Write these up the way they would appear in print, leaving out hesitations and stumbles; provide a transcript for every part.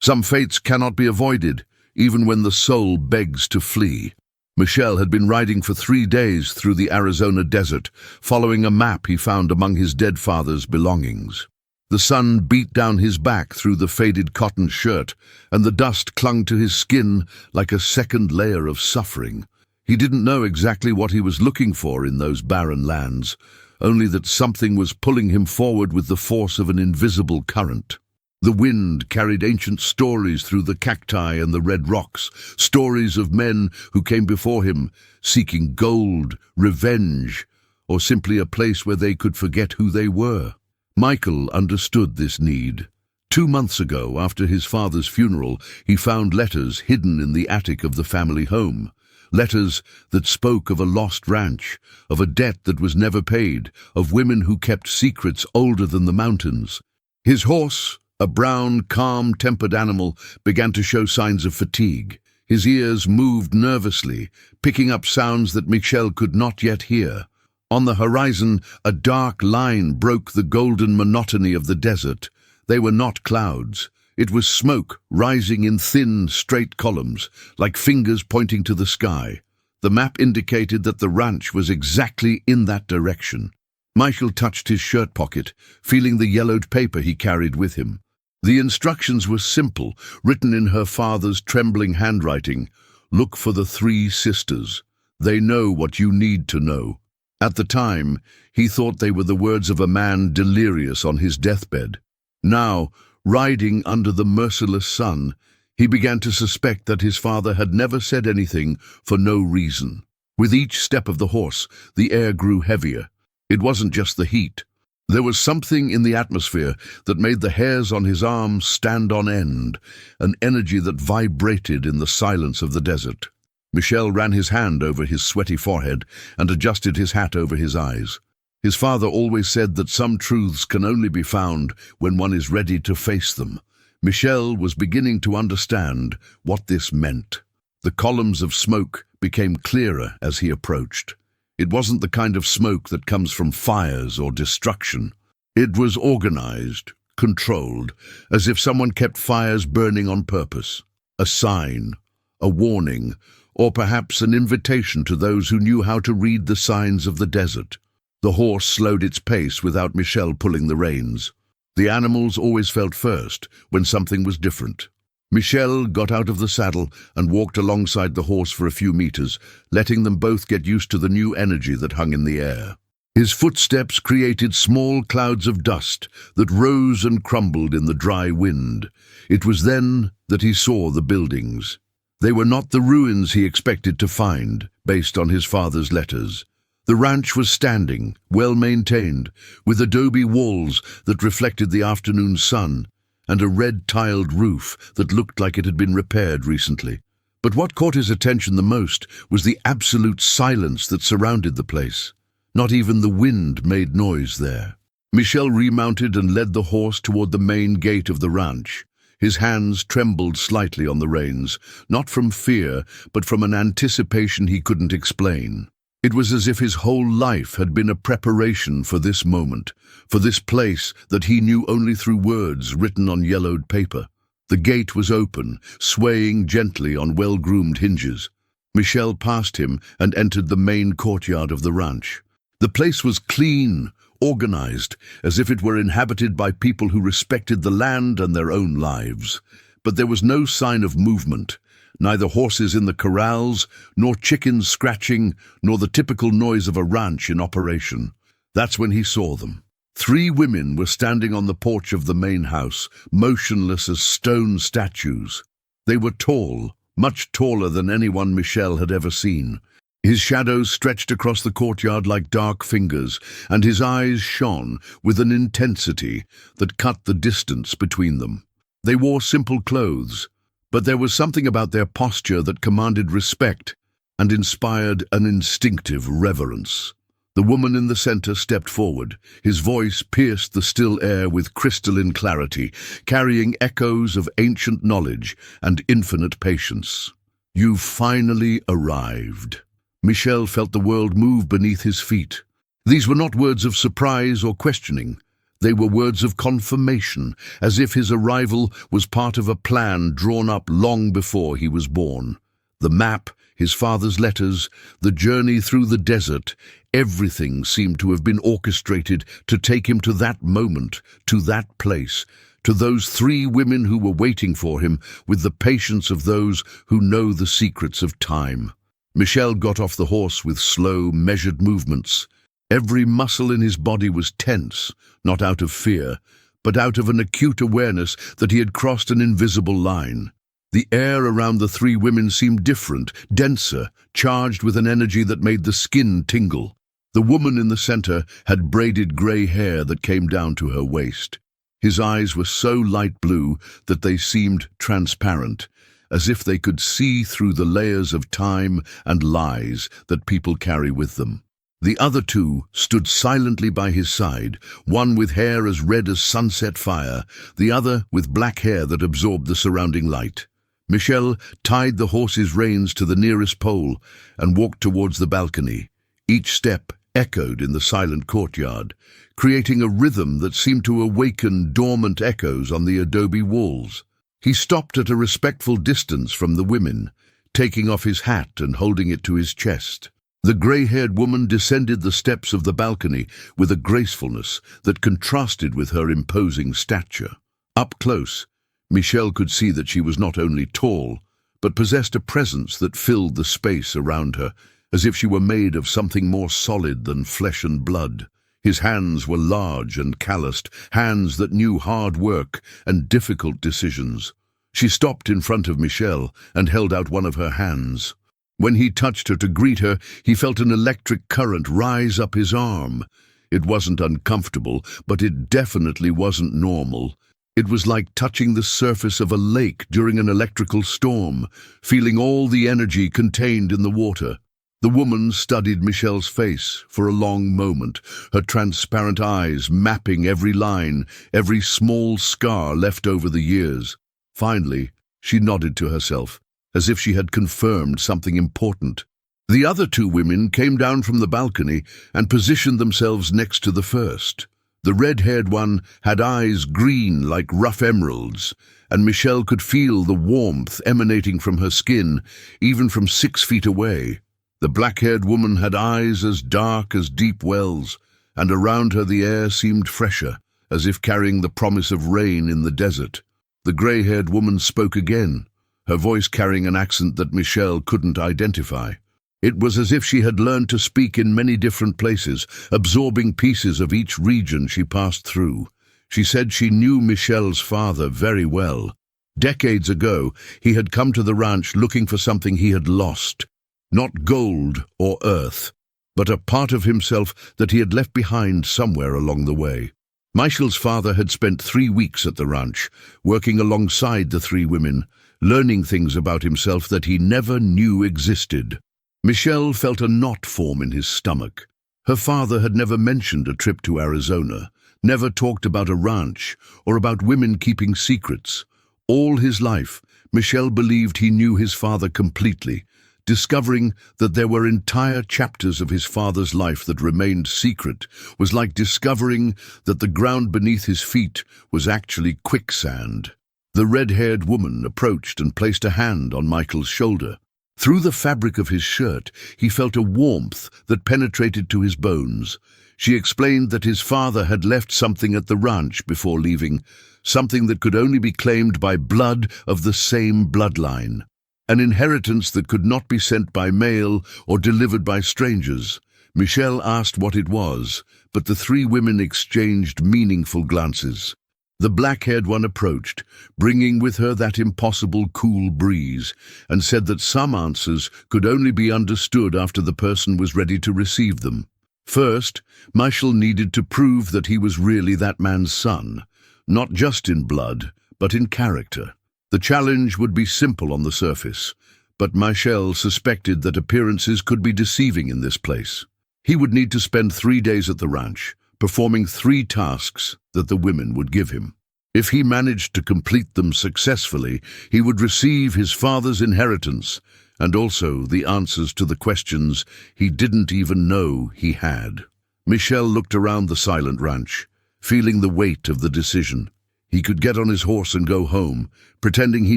Some fates cannot be avoided, even when the soul begs to flee. Michel had been riding for 3 days through the Arizona desert, following a map he found among his dead father's belongings. The sun beat down his back through the faded cotton shirt, and the dust clung to his skin like a second layer of suffering. He didn't know exactly what he was looking for in those barren lands, only that something was pulling him forward with the force of an invisible current. The wind carried ancient stories through the cacti and the red rocks, stories of men who came before him, seeking gold, revenge, or simply a place where they could forget who they were. Michael understood this need. 2 months ago, after his father's funeral, he found letters hidden in the attic of the family home. Letters that spoke of a lost ranch, of a debt that was never paid, of women who kept secrets older than the mountains. His horse, a brown, calm-tempered animal, began to show signs of fatigue. His ears moved nervously, picking up sounds that Michel could not yet hear. On the horizon, a dark line broke the golden monotony of the desert. They were not clouds. It was smoke rising in thin, straight columns, like fingers pointing to the sky. The map indicated that the ranch was exactly in that direction. Michael touched his shirt pocket, feeling the yellowed paper he carried with him. The instructions were simple, written in her father's trembling handwriting. Look for the 3 sisters. They know what you need to know. At the time, he thought they were the words of a man delirious on his deathbed. Now, riding under the merciless sun, he began to suspect that his father had never said anything for no reason. With each step of the horse, the air grew heavier. It wasn't just the heat. There was something in the atmosphere that made the hairs on his arms stand on end, an energy that vibrated in the silence of the desert. Michel ran his hand over his sweaty forehead and adjusted his hat over his eyes. His father always said that some truths can only be found when one is ready to face them. Michel was beginning to understand what this meant. The columns of smoke became clearer as he approached. It wasn't the kind of smoke that comes from fires or destruction. It was organized, controlled, as if someone kept fires burning on purpose. A sign, a warning, or perhaps an invitation to those who knew how to read the signs of the desert. The horse slowed its pace without Michel pulling the reins. The animals always felt first when something was different. Michel got out of the saddle and walked alongside the horse for a few meters, letting them both get used to the new energy that hung in the air. His footsteps created small clouds of dust that rose and crumbled in the dry wind. It was then that he saw the buildings. They were not the ruins he expected to find, based on his father's letters. The ranch was standing, well-maintained, with adobe walls that reflected the afternoon sun, and a red-tiled roof that looked like it had been repaired recently. But what caught his attention the most was the absolute silence that surrounded the place. Not even the wind made noise there. Michel remounted and led the horse toward the main gate of the ranch. His hands trembled slightly on the reins, not from fear, but from an anticipation he couldn't explain. It was as if his whole life had been a preparation for this moment, for this place that he knew only through words written on yellowed paper. The gate was open, swaying gently on well-groomed hinges. Michel passed him and entered the main courtyard of the ranch. The place was clean, organized, as if it were inhabited by people who respected the land and their own lives. But there was no sign of movement, neither horses in the corrals, nor chickens scratching, nor the typical noise of a ranch in operation. That's when he saw them. 3 women were standing on the porch of the main house, motionless as stone statues. They were tall, much taller than anyone Michel had ever seen. His shadows stretched across the courtyard like dark fingers, and his eyes shone with an intensity that cut the distance between them. They wore simple clothes, but there was something about their posture that commanded respect and inspired an instinctive reverence. The woman in the center stepped forward. His voice pierced the still air with crystalline clarity, carrying echoes of ancient knowledge and infinite patience. "You've finally arrived." Michel felt the world move beneath his feet. These were not words of surprise or questioning. They were words of confirmation, as if his arrival was part of a plan drawn up long before he was born. The map, his father's letters, the journey through the desert, everything seemed to have been orchestrated to take him to that moment, to that place, to those three women who were waiting for him with the patience of those who know the secrets of time. Michel got off the horse with slow, measured movements. Every muscle in his body was tense, not out of fear, but out of an acute awareness that he had crossed an invisible line. The air around the three women seemed different, denser, charged with an energy that made the skin tingle. The woman in the center had braided grey hair that came down to her waist. His eyes were so light blue that they seemed transparent, as if they could see through the layers of time and lies that people carry with them. The other two stood silently by his side, one with hair as red as sunset fire, the other with black hair that absorbed the surrounding light. Michel tied the horse's reins to the nearest pole and walked towards the balcony. Each step echoed in the silent courtyard, creating a rhythm that seemed to awaken dormant echoes on the adobe walls. He stopped at a respectful distance from the women, taking off his hat and holding it to his chest. The grey-haired woman descended the steps of the balcony with a gracefulness that contrasted with her imposing stature. Up close, Michel could see that she was not only tall, but possessed a presence that filled the space around her, as if she were made of something more solid than flesh and blood. His hands were large and calloused, hands that knew hard work and difficult decisions. She stopped in front of Michel and held out one of her hands. When he touched her to greet her, he felt an electric current rise up his arm. It wasn't uncomfortable, but it definitely wasn't normal. It was like touching the surface of a lake during an electrical storm, feeling all the energy contained in the water. The woman studied Michel's face for a long moment, her transparent eyes mapping every line, every small scar left over the years. Finally, she nodded to herself, as if she had confirmed something important. The other two women came down from the balcony and positioned themselves next to the first. The red-haired one had eyes green like rough emeralds, and Michel could feel the warmth emanating from her skin, even from 6 feet away. The black-haired woman had eyes as dark as deep wells, and around her the air seemed fresher, as if carrying the promise of rain in the desert. The grey-haired woman spoke again, her voice carrying an accent that Michel couldn't identify. It was as if she had learned to speak in many different places, absorbing pieces of each region she passed through. She said she knew Michel's father very well. Decades ago, he had come to the ranch looking for something he had lost. Not gold or earth, but a part of himself that he had left behind somewhere along the way. Michel's father had spent 3 weeks at the ranch, working alongside the three women, learning things about himself that he never knew existed. Michel felt a knot form in his stomach. Her father had never mentioned a trip to Arizona, never talked about a ranch, or about women keeping secrets. All his life, Michel believed he knew his father completely, discovering that there were entire chapters of his father's life that remained secret was like discovering that the ground beneath his feet was actually quicksand. The red-haired woman approached and placed a hand on Michael's shoulder. Through the fabric of his shirt, he felt a warmth that penetrated to his bones. She explained that his father had left something at the ranch before leaving, something that could only be claimed by blood of the same bloodline. An inheritance that could not be sent by mail or delivered by strangers. Michel asked what it was, but the three women exchanged meaningful glances. The black-haired one approached, bringing with her that impossible cool breeze, and said that some answers could only be understood after the person was ready to receive them. First, Michel needed to prove that he was really that man's son, not just in blood, but in character. The challenge would be simple on the surface, but Michel suspected that appearances could be deceiving in this place. He would need to spend 3 days at the ranch, performing 3 tasks that the women would give him. If he managed to complete them successfully, he would receive his father's inheritance and also the answers to the questions he didn't even know he had. Michel looked around the silent ranch, feeling the weight of the decision. He could get on his horse and go home, pretending he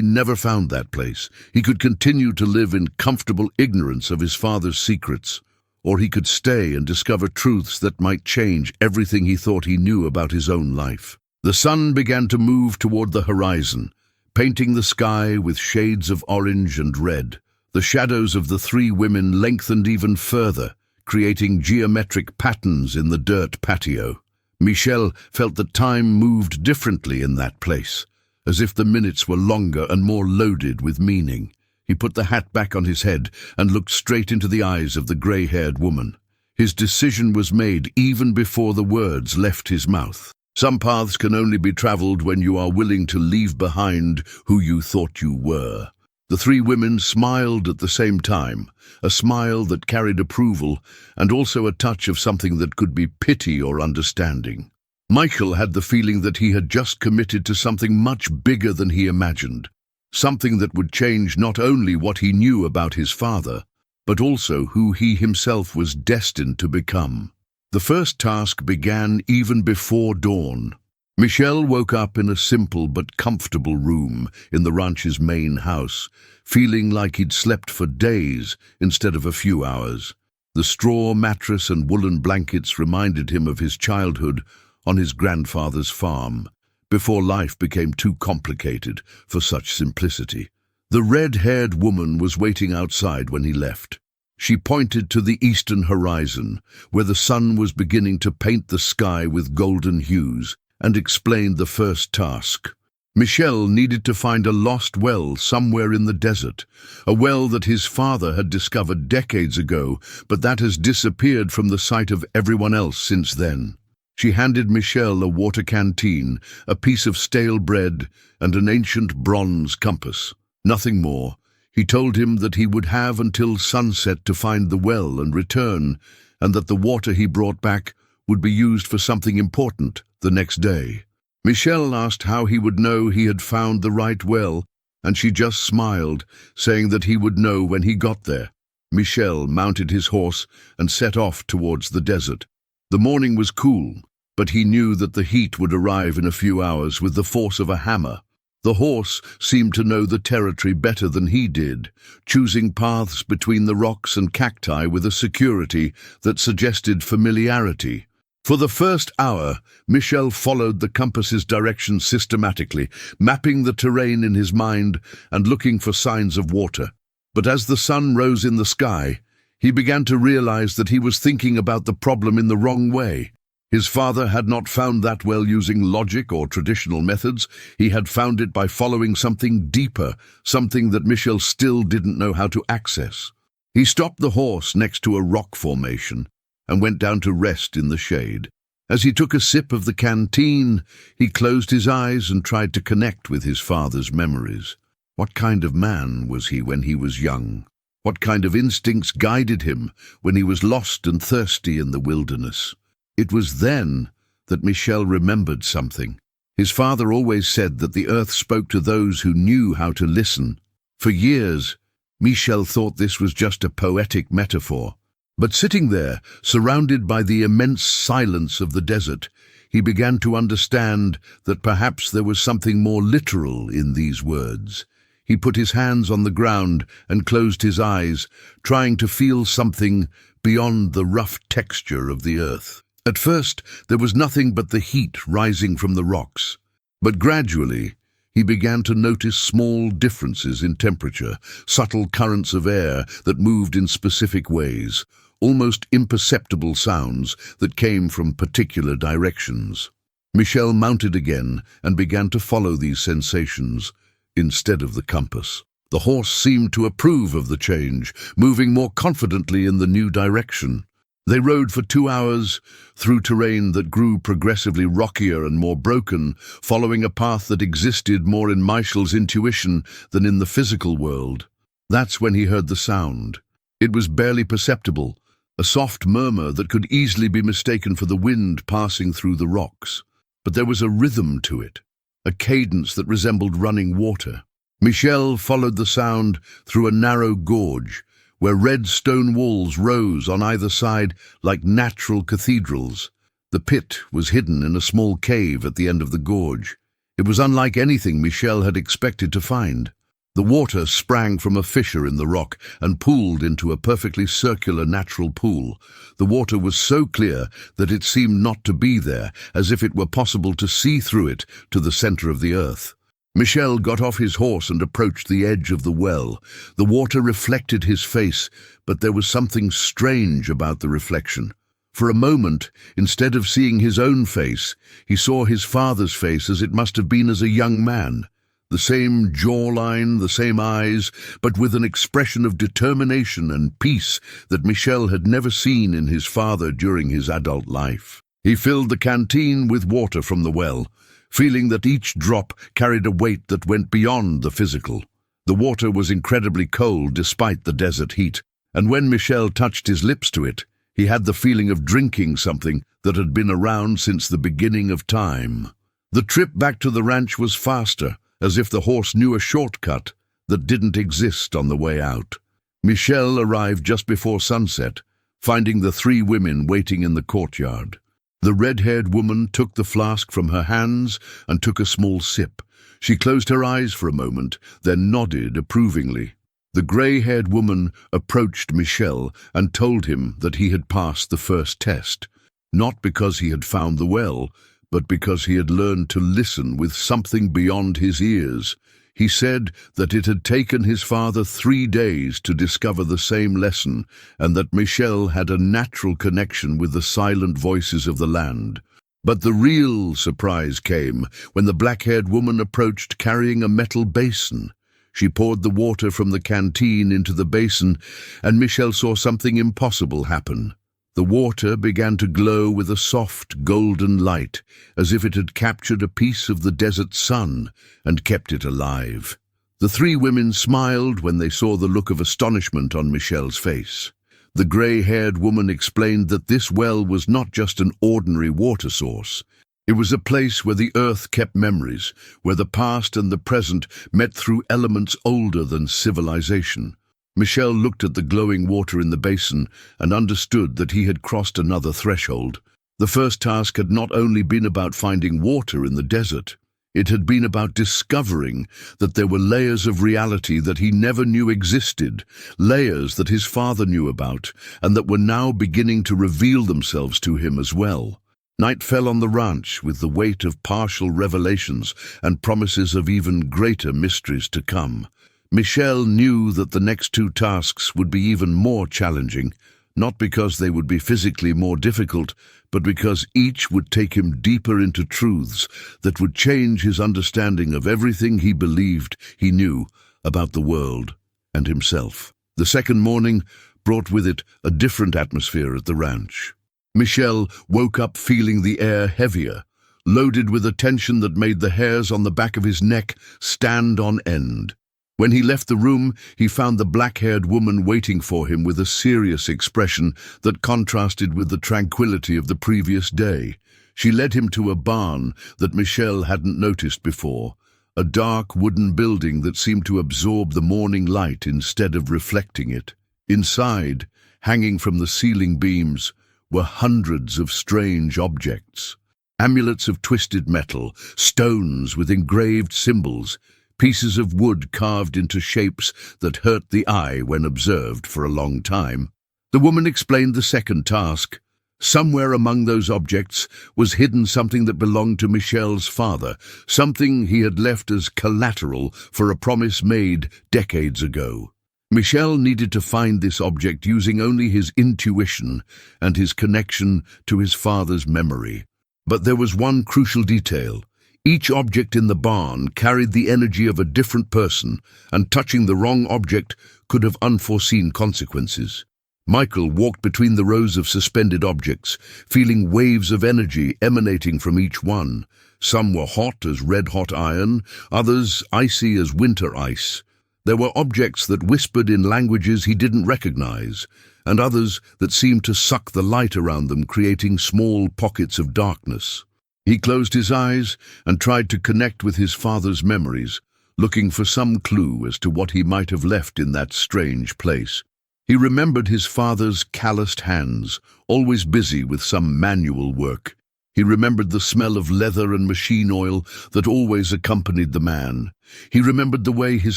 never found that place. He could continue to live in comfortable ignorance of his father's secrets, or he could stay and discover truths that might change everything he thought he knew about his own life. The sun began to move toward the horizon, painting the sky with shades of orange and red. The shadows of the three women lengthened even further, creating geometric patterns in the dirt patio. Michel felt that time moved differently in that place, as if the minutes were longer and more loaded with meaning. He put the hat back on his head and looked straight into the eyes of the grey-haired woman. His decision was made even before the words left his mouth. Some paths can only be traveled when you are willing to leave behind who you thought you were. The three women smiled at the same time, a smile that carried approval and also a touch of something that could be pity or understanding. Michel had the feeling that he had just committed to something much bigger than he imagined, something that would change not only what he knew about his father, but also who he himself was destined to become. The first task began even before dawn. Michel woke up in a simple but comfortable room in the ranch's main house, feeling like he'd slept for days instead of a few hours. The straw mattress and woolen blankets reminded him of his childhood on his grandfather's farm, before life became too complicated for such simplicity. The red-haired woman was waiting outside when he left. She pointed to the eastern horizon, where the sun was beginning to paint the sky with golden hues, and explained the first task. Michel needed to find a lost well somewhere in the desert, a well that his father had discovered decades ago, but that has disappeared from the sight of everyone else since then. She handed Michel a water canteen, a piece of stale bread, and an ancient bronze compass. Nothing more. He told him that he would have until sunset to find the well and return, and that the water he brought back would be used for something important the next day. Michel asked how he would know he had found the right well, and she just smiled, saying that he would know when he got there. Michel mounted his horse and set off towards the desert. The morning was cool, but he knew that the heat would arrive in a few hours with the force of a hammer. The horse seemed to know the territory better than he did, choosing paths between the rocks and cacti with a security that suggested familiarity. For the first hour, Michel followed the compass's direction systematically, mapping the terrain in his mind and looking for signs of water. But as the sun rose in the sky, he began to realize that he was thinking about the problem in the wrong way. His father had not found that well using logic or traditional methods. He had found it by following something deeper, something that Michel still didn't know how to access. He stopped the horse next to a rock formation and went down to rest in the shade. As he took a sip of the canteen, he closed his eyes and tried to connect with his father's memories. What kind of man was he when he was young? What kind of instincts guided him when he was lost and thirsty in the wilderness? It was then that Michel remembered something. His father always said that the earth spoke to those who knew how to listen. For years, Michel thought this was just a poetic metaphor. But sitting there, surrounded by the immense silence of the desert, he began to understand that perhaps there was something more literal in these words. He put his hands on the ground and closed his eyes, trying to feel something beyond the rough texture of the earth. At first, there was nothing but the heat rising from the rocks. But gradually, he began to notice small differences in temperature, subtle currents of air that moved in specific ways, almost imperceptible sounds that came from particular directions. Michel mounted again and began to follow these sensations instead of the compass. The horse seemed to approve of the change, moving more confidently in the new direction. They rode for 2 hours through terrain that grew progressively rockier and more broken, following a path that existed more in Michel's intuition than in the physical world. That's when he heard the sound. It was barely perceptible, a soft murmur that could easily be mistaken for the wind passing through the rocks. But there was a rhythm to it, a cadence that resembled running water. Michel followed the sound through a narrow gorge, where red stone walls rose on either side like natural cathedrals. The pit was hidden in a small cave at the end of the gorge. It was unlike anything Michel had expected to find. The water sprang from a fissure in the rock and pooled into a perfectly circular natural pool. The water was so clear that it seemed not to be there, as if it were possible to see through it to the center of the earth. Michel got off his horse and approached the edge of the well. The water reflected his face, but there was something strange about the reflection. For a moment, instead of seeing his own face, he saw his father's face as it must have been as a young man. The same jawline, the same eyes, but with an expression of determination and peace that Michel had never seen in his father during his adult life. He filled the canteen with water from the well, feeling that each drop carried a weight that went beyond the physical. The water was incredibly cold despite the desert heat, and when Michel touched his lips to it, he had the feeling of drinking something that had been around since the beginning of time. The trip back to the ranch was faster, as if the horse knew a shortcut that didn't exist on the way out. Michel arrived just before sunset, finding the three women waiting in the courtyard. The red-haired woman took the flask from her hands and took a small sip. She closed her eyes for a moment, then nodded approvingly. The grey-haired woman approached Michel and told him that he had passed the first test, not because he had found the well, but because he had learned to listen with something beyond his ears. He said that it had taken his father 3 days to discover the same lesson, and that Michel had a natural connection with the silent voices of the land. But the real surprise came when the black-haired woman approached carrying a metal basin. She poured the water from the canteen into the basin, and Michel saw something impossible happen. The water began to glow with a soft, golden light, as if it had captured a piece of the desert sun and kept it alive. The three women smiled when they saw the look of astonishment on Michel's face. The grey-haired woman explained that this well was not just an ordinary water source. It was a place where the earth kept memories, where the past and the present met through elements older than civilization. Michel looked at the glowing water in the basin and understood that he had crossed another threshold. The first task had not only been about finding water in the desert, it had been about discovering that there were layers of reality that he never knew existed, layers that his father knew about, and that were now beginning to reveal themselves to him as well. Night fell on the ranch with the weight of partial revelations and promises of even greater mysteries to come. Michel knew that the next 2 tasks would be even more challenging, not because they would be physically more difficult, but because each would take him deeper into truths that would change his understanding of everything he believed he knew about the world and himself. The second morning brought with it a different atmosphere at the ranch. Michel woke up feeling the air heavier, loaded with a tension that made the hairs on the back of his neck stand on end. When he left the room, he found the black-haired woman waiting for him with a serious expression that contrasted with the tranquility of the previous day. She led him to a barn that Michel hadn't noticed before, a dark wooden building that seemed to absorb the morning light instead of reflecting it. Inside, hanging from the ceiling beams, were hundreds of strange objects. Amulets of twisted metal, stones with engraved symbols, pieces of wood carved into shapes that hurt the eye when observed for a long time. The woman explained the second task. Somewhere among those objects was hidden something that belonged to Michel's father, something he had left as collateral for a promise made decades ago. Michel needed to find this object using only his intuition and his connection to his father's memory. But there was one crucial detail. Each object in the barn carried the energy of a different person, and touching the wrong object could have unforeseen consequences. Michael walked between the rows of suspended objects, feeling waves of energy emanating from each one. Some were hot as red-hot iron, others icy as winter ice. There were objects that whispered in languages he didn't recognize, and others that seemed to suck the light around them, creating small pockets of darkness. He closed his eyes and tried to connect with his father's memories, looking for some clue as to what he might have left in that strange place. He remembered his father's calloused hands, always busy with some manual work. He remembered the smell of leather and machine oil that always accompanied the man. He remembered the way his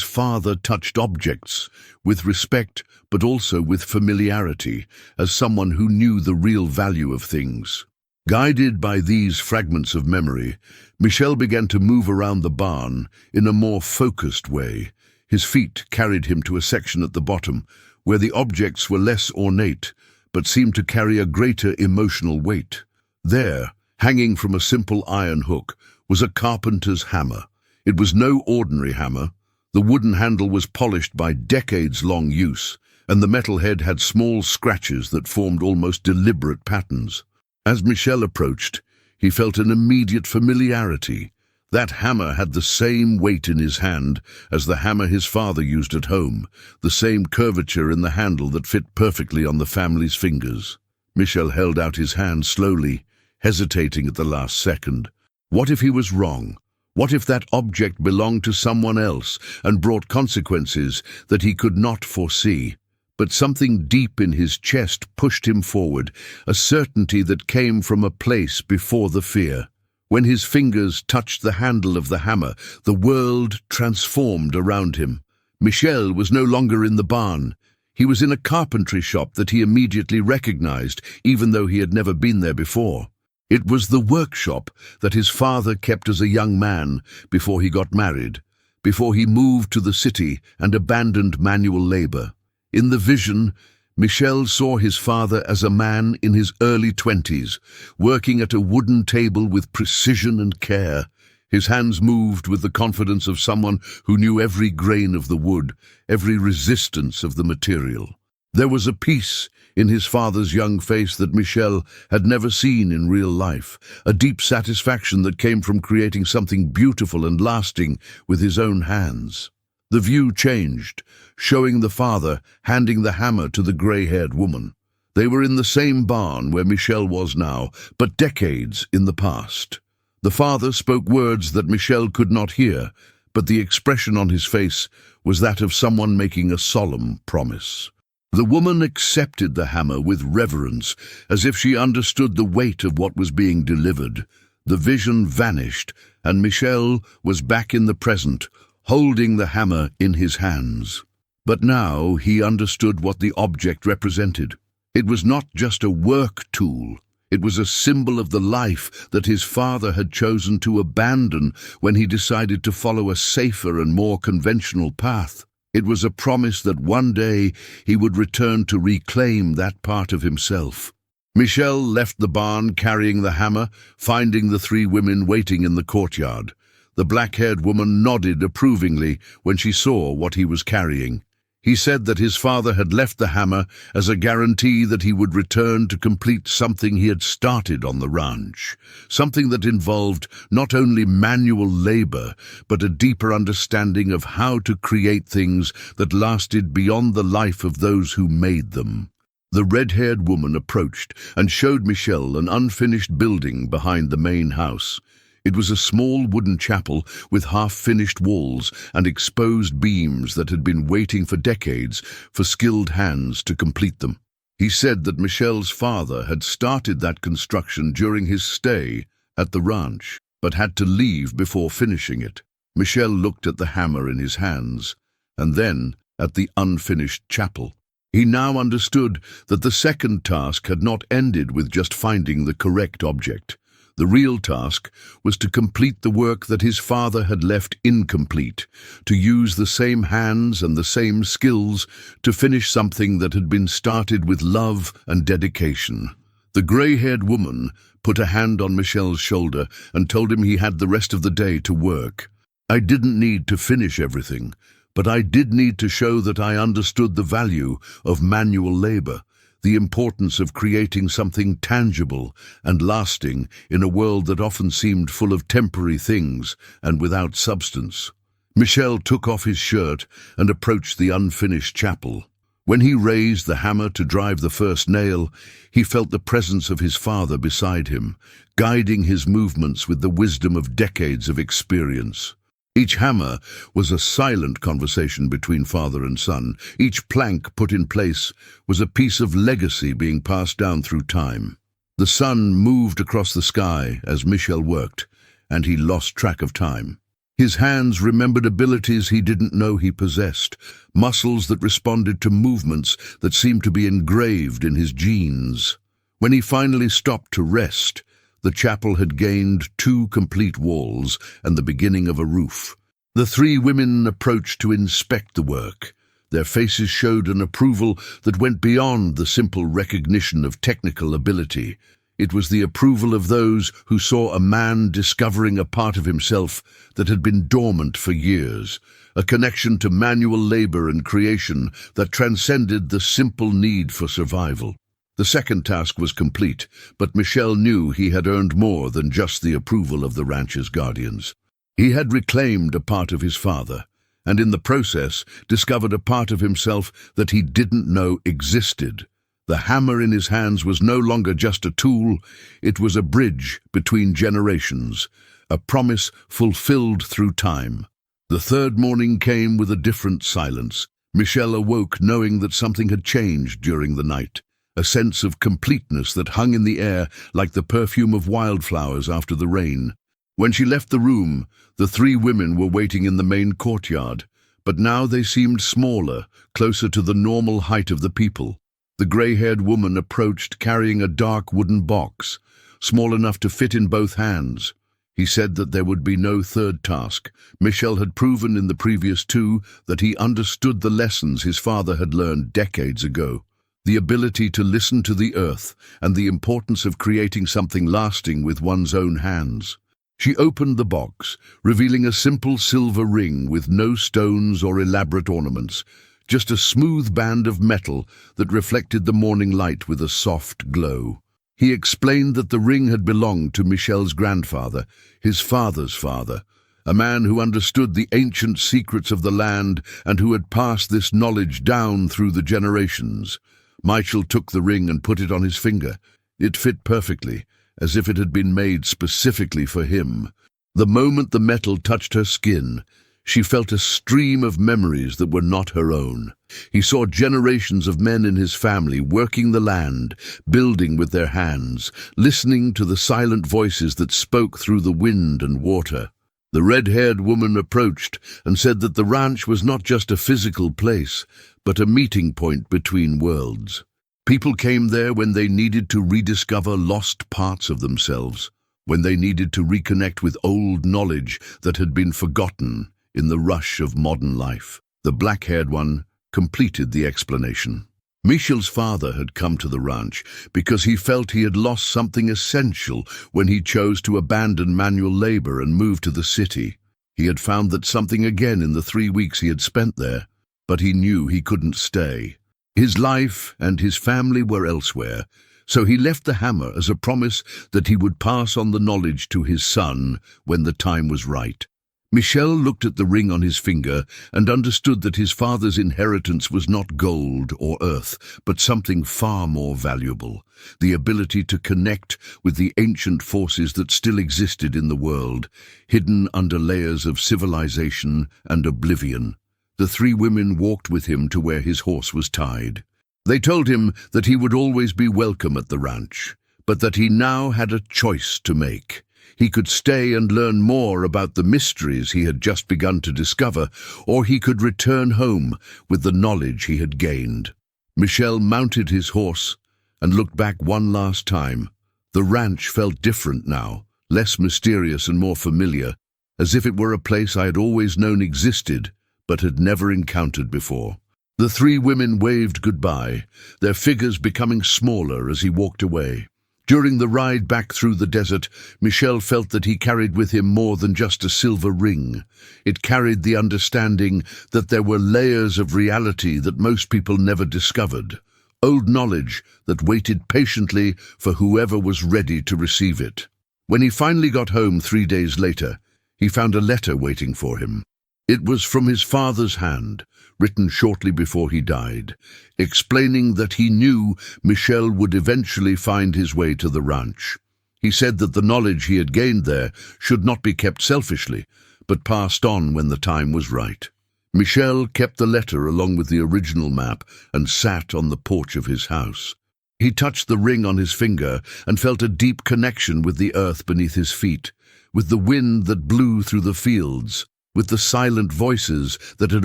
father touched objects, with respect but also with familiarity, as someone who knew the real value of things. Guided by these fragments of memory, Michel began to move around the barn in a more focused way. His feet carried him to a section at the bottom, where the objects were less ornate, but seemed to carry a greater emotional weight. There, hanging from a simple iron hook, was a carpenter's hammer. It was no ordinary hammer. The wooden handle was polished by decades-long use, and the metal head had small scratches that formed almost deliberate patterns. As Michel approached, he felt an immediate familiarity. That hammer had the same weight in his hand as the hammer his father used at home, the same curvature in the handle that fit perfectly on the family's fingers. Michel held out his hand slowly, hesitating at the last second. What if he was wrong? What if that object belonged to someone else and brought consequences that he could not foresee? But something deep in his chest pushed him forward, a certainty that came from a place before the fear. When his fingers touched the handle of the hammer, the world transformed around him. Michel was no longer in the barn. He was in a carpentry shop that he immediately recognized, even though he had never been there before. It was the workshop that his father kept as a young man before he got married, before he moved to the city and abandoned manual labor. In the vision, Michel saw his father as a man in his early 20s, working at a wooden table with precision and care. His hands moved with the confidence of someone who knew every grain of the wood, every resistance of the material. There was a peace in his father's young face that Michel had never seen in real life, a deep satisfaction that came from creating something beautiful and lasting with his own hands. The view changed, showing the father handing the hammer to the grey-haired woman. They were in the same barn where Michel was now, but decades in the past. The father spoke words that Michel could not hear, but the expression on his face was that of someone making a solemn promise. The woman accepted the hammer with reverence, as if she understood the weight of what was being delivered. The vision vanished, and Michel was back in the present, holding the hammer in his hands. But now he understood what the object represented. It was not just a work tool. It was a symbol of the life that his father had chosen to abandon when he decided to follow a safer and more conventional path. It was a promise that one day he would return to reclaim that part of himself. Michel left the barn carrying the hammer, finding the three women waiting in the courtyard. The black-haired woman nodded approvingly when she saw what he was carrying. He said that his father had left the hammer as a guarantee that he would return to complete something he had started on the ranch, something that involved not only manual labor, but a deeper understanding of how to create things that lasted beyond the life of those who made them. The red-haired woman approached and showed Michel an unfinished building behind the main house. It was a small wooden chapel with half-finished walls and exposed beams that had been waiting for decades for skilled hands to complete them. He said that Michel's father had started that construction during his stay at the ranch, but had to leave before finishing it. Michel looked at the hammer in his hands, and then at the unfinished chapel. He now understood that the second task had not ended with just finding the correct object. The real task was to complete the work that his father had left incomplete, to use the same hands and the same skills to finish something that had been started with love and dedication. The grey-haired woman put a hand on Michel's shoulder and told him he had the rest of the day to work. I didn't need to finish everything, but I did need to show that I understood the value of manual labor, the importance of creating something tangible and lasting in a world that often seemed full of temporary things and without substance. Michel took off his shirt and approached the unfinished chapel. When he raised the hammer to drive the first nail, he felt the presence of his father beside him, guiding his movements with the wisdom of decades of experience. Each hammer was a silent conversation between father and son. Each plank put in place was a piece of legacy being passed down through time. The sun moved across the sky as Michel worked, and he lost track of time. His hands remembered abilities he didn't know he possessed, muscles that responded to movements that seemed to be engraved in his genes. When he finally stopped to rest, the chapel had gained 2 complete walls and the beginning of a roof. The 3 women approached to inspect the work. Their faces showed an approval that went beyond the simple recognition of technical ability. It was the approval of those who saw a man discovering a part of himself that had been dormant for years, a connection to manual labor and creation that transcended the simple need for survival. The second task was complete, but Michel knew he had earned more than just the approval of the ranch's guardians. He had reclaimed a part of his father, and in the process discovered a part of himself that he didn't know existed. The hammer in his hands was no longer just a tool, it was a bridge between generations, a promise fulfilled through time. The third morning came with a different silence. Michel awoke knowing that something had changed during the night, a sense of completeness that hung in the air like the perfume of wildflowers after the rain. When she left the room, the 3 women were waiting in the main courtyard, but now they seemed smaller, closer to the normal height of the people. The grey-haired woman approached carrying a dark wooden box, small enough to fit in both hands. He said that there would be no third task. Michel had proven in the previous 2 that he understood the lessons his father had learned decades ago. The ability to listen to the earth and the importance of creating something lasting with one's own hands. She opened the box, revealing a simple silver ring with no stones or elaborate ornaments, just a smooth band of metal that reflected the morning light with a soft glow. He explained that the ring had belonged to Michel's grandfather, his father's father, a man who understood the ancient secrets of the land and who had passed this knowledge down through the generations. Michel took the ring and put it on his finger. It fit perfectly, as if it had been made specifically for him. The moment the metal touched her skin, she felt a stream of memories that were not her own. He saw generations of men in his family working the land, building with their hands, listening to the silent voices that spoke through the wind and water. The red-haired woman approached and said that the ranch was not just a physical place, but a meeting point between worlds. People came there when they needed to rediscover lost parts of themselves, when they needed to reconnect with old knowledge that had been forgotten in the rush of modern life. The black-haired one completed the explanation. Michel's father had come to the ranch because he felt he had lost something essential when he chose to abandon manual labor and move to the city. He had found that something again in the 3 weeks he had spent there, but he knew he couldn't stay. His life and his family were elsewhere, so he left the hammer as a promise that he would pass on the knowledge to his son when the time was right. Michel looked at the ring on his finger and understood that his father's inheritance was not gold or earth, but something far more valuable, the ability to connect with the ancient forces that still existed in the world, hidden under layers of civilization and oblivion. The 3 women walked with him to where his horse was tied. They told him that he would always be welcome at the ranch, but that he now had a choice to make. He could stay and learn more about the mysteries he had just begun to discover, or he could return home with the knowledge he had gained. Michel mounted his horse and looked back one last time. The ranch felt different now, less mysterious and more familiar, as if it were a place I had always known existed, but had never encountered before. The 3 women waved goodbye, their figures becoming smaller as he walked away. During the ride back through the desert, Michel felt that he carried with him more than just a silver ring. It carried the understanding that there were layers of reality that most people never discovered, old knowledge that waited patiently for whoever was ready to receive it. When he finally got home 3 days later, he found a letter waiting for him. It was from his father's hand, written shortly before he died, explaining that he knew Michel would eventually find his way to the ranch. He said that the knowledge he had gained there should not be kept selfishly, but passed on when the time was right. Michel kept the letter along with the original map and sat on the porch of his house. He touched the ring on his finger and felt a deep connection with the earth beneath his feet, with the wind that blew through the fields, with the silent voices that had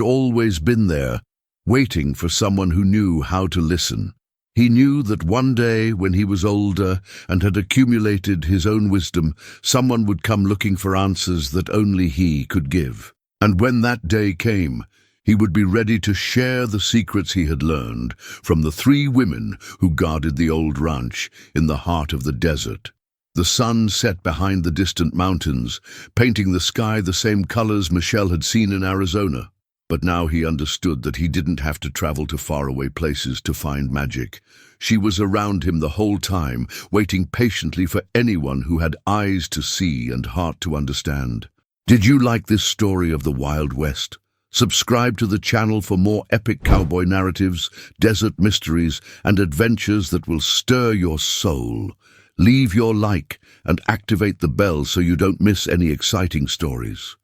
always been there, waiting for someone who knew how to listen. He knew that one day, when he was older and had accumulated his own wisdom, someone would come looking for answers that only he could give. And when that day came, he would be ready to share the secrets he had learned from the 3 women who guarded the old ranch in the heart of the desert. The sun set behind the distant mountains, painting the sky the same colors Michel had seen in Arizona. But now he understood that he didn't have to travel to faraway places to find magic. She was around him the whole time, waiting patiently for anyone who had eyes to see and heart to understand. Did you like this story of the Wild West? Subscribe to the channel for more epic cowboy narratives, desert mysteries, and adventures that will stir your soul. Leave your like and activate the bell so you don't miss any exciting stories.